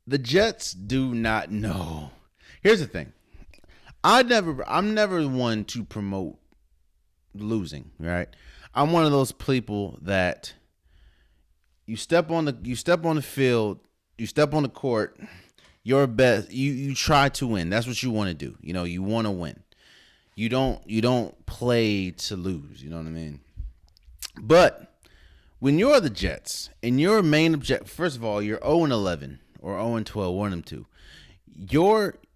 The Jets do not know. Here's the thing. I'm never one to promote losing, right? I'm one of those people that you step on the field, you step on the court, your best, you try to win. That's what you want to do. You want to win. You don't play to lose, you know what I mean? But when you're the Jets and your main objective, first of all, you're 0-11 or 0-12, one of them two.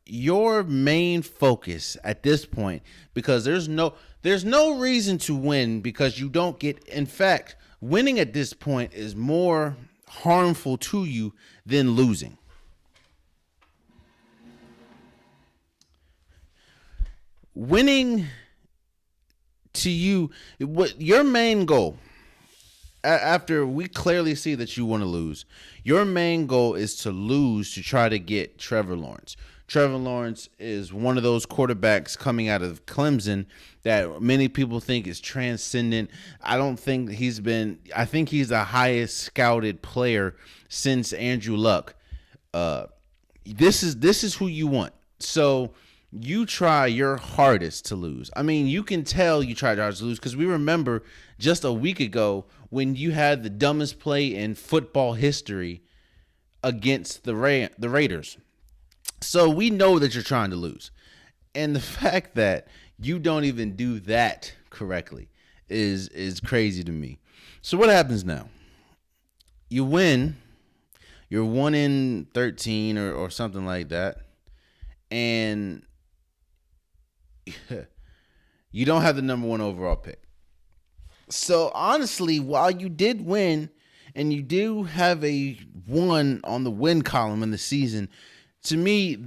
Your main focus at this point, because there's no reason to win because you don't get. In fact, winning at this point is more harmful to you than losing. Winning to you, what your main goal, after we clearly see that you want to lose, your main goal is to lose to try to get Trevor Lawrence. Trevor Lawrence is one of those quarterbacks coming out of Clemson that many people think is transcendent. I think he's the highest scouted player since Andrew Luck. This is who you want. So you try your hardest to lose. I mean, you can tell you tried your hardest to lose because we remember just a week ago when you had the dumbest play in football history against the Raiders. So we know that you're trying to lose. And the fact that you don't even do that correctly is crazy to me. So what happens now? You win. You're 1-13 or something like that. And you don't have the number 1 overall pick. So honestly, while you did win and you do have a 1 on the win column in the season, to me,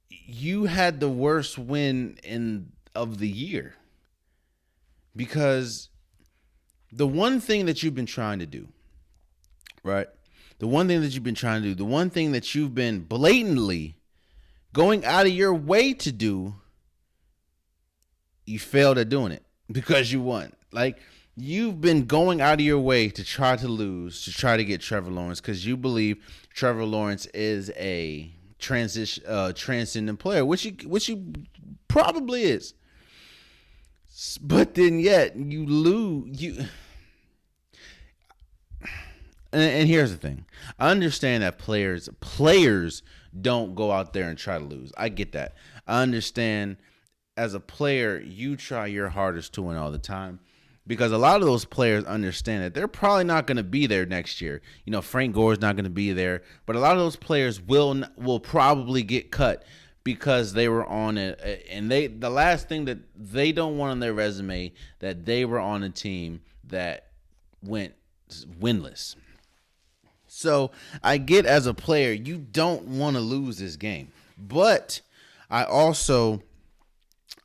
you had the worst win of the year. Because the one thing that you've been trying to do, right? The one thing that you've been trying to do, the one thing that you've been blatantly going out of your way to do, you failed at doing it because you won. Like, you've been going out of your way to try to lose, to try to get Trevor Lawrence because you believe Trevor Lawrence is a transcendent player, which he probably is. But then yet you lose. And here's the thing. I understand that players don't go out there and try to lose. I get that. I understand as a player, you try your hardest to win all the time. Because a lot of those players understand that they're probably not going to be there next year. Frank Gore's not going to be there. But a lot of those players will probably get cut because they were on it. And the last thing that they don't want on their resume, that they were on a team that went winless. So I get as a player, you don't want to lose this game. But I also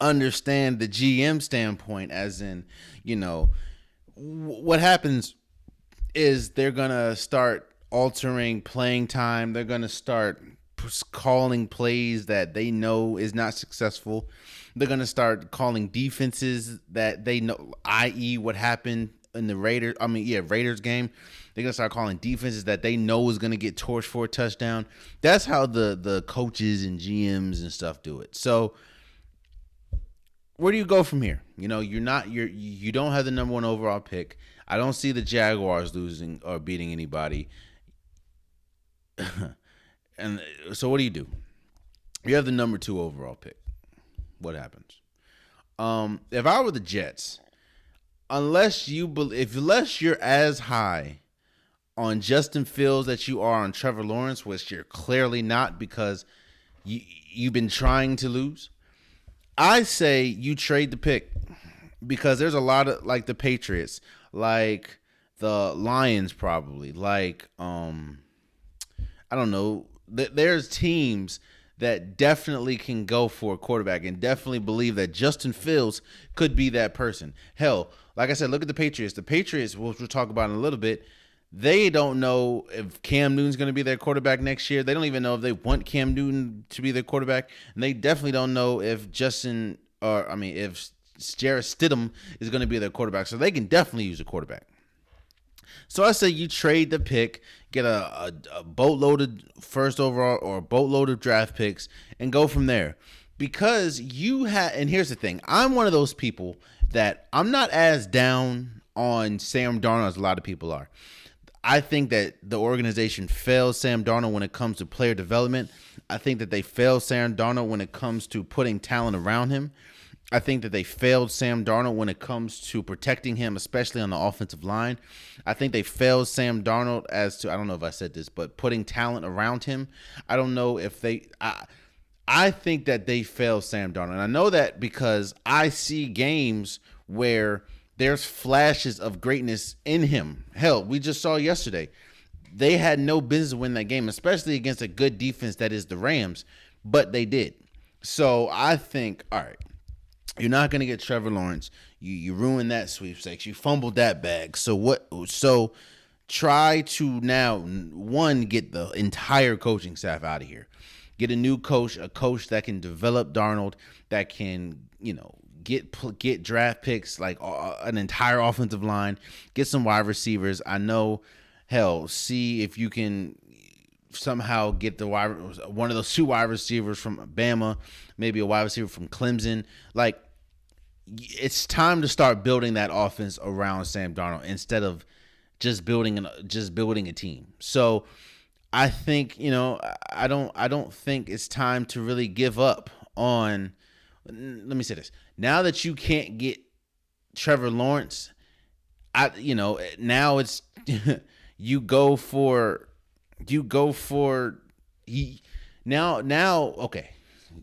understand the GM standpoint, as in, what happens is they're going to start altering playing time. They're going to start calling plays that they know is not successful. They're going to start calling defenses that they know, i.e. what happened in the Raiders game. They're going to start calling defenses that they know is going to get torched for a touchdown. That's how the coaches and GMs and stuff do it. So where do you go from here? You don't have the number 1 overall pick. I don't see the Jaguars losing or beating anybody. And so what do? You have the number 2 overall pick. What happens? If I were the Jets, unless you're as high on Justin Fields that you are on Trevor Lawrence, which you're clearly not because you've been trying to lose, I say you trade the pick because there's a lot of, like, the Patriots, like the Lions probably, like, I don't know. There's teams that definitely can go for a quarterback and definitely believe that Justin Fields could be that person. Hell, like I said, look at the Patriots. The Patriots, which we'll talk about in a little bit, they don't know if Cam Newton's going to be their quarterback next year. They don't even know if they want Cam Newton to be their quarterback. And they definitely don't know if if Jarrett Stidham is going to be their quarterback. So they can definitely use a quarterback. So I say you trade the pick, get a boatload of first overall or a boatload of draft picks, and go from there. Because you have, and here's the thing, I'm one of those people that I'm not as down on Sam Darnold as a lot of people are. I think that the organization fails Sam Darnold when it comes to player development. I think that they failed Sam Darnold when it comes to putting talent around him. I think that they failed Sam Darnold when it comes to protecting him, especially on the offensive line. I think they failed Sam Darnold as to, I don't know if I said this, but putting talent around him. I don't know if I think that they failed Sam Darnold. And I know that because I see games where there's flashes of greatness in him. Hell, we just saw yesterday. They had no business winning that game, especially against a good defense that is the Rams, but they did. So I think, all right, you're not going to get Trevor Lawrence. You ruined that sweepstakes. You fumbled that bag. So what? So try to now, one, get the entire coaching staff out of here. Get a new coach, a coach that can develop Darnold, that can, get draft picks, like an entire offensive line, get some wide receivers. I know, hell, see if you can somehow get one of those two wide receivers from Bama, maybe a wide receiver from Clemson. Like, it's time to start building that offense around Sam Darnold instead of just building a team. So I think, I don't think it's time to really give up on. Let me say this. Now that you can't get Trevor Lawrence, now it's you go for okay.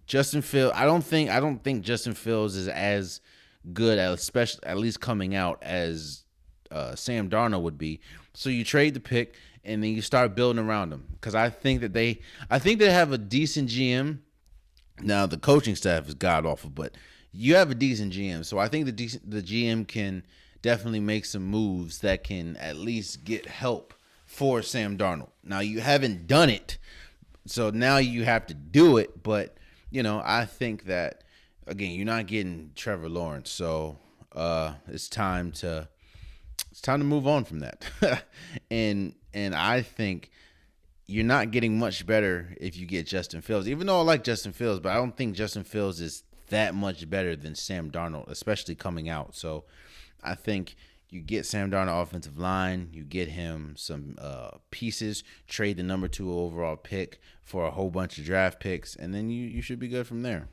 Justin Fields. I don't think Justin Fields is as good, especially at least coming out, as Sam Darnold would be. So you trade the pick and then you start building around them, because I think they have a decent GM. Now the coaching staff is god awful, but you have a decent GM. So I think the GM can definitely make some moves that can at least get help for Sam Darnold. Now you haven't done it, so now you have to do it. But I think that, again, you're not getting Trevor Lawrence, so it's time to move on from that. and I think you're not getting much better if you get Justin Fields. Even though I like Justin Fields, but I don't think Justin Fields is that much better than Sam Darnold, especially coming out. So I think you get Sam Darnold offensive line, you get him some pieces, trade the number 2 overall pick for a whole bunch of draft picks, and then you should be good from there.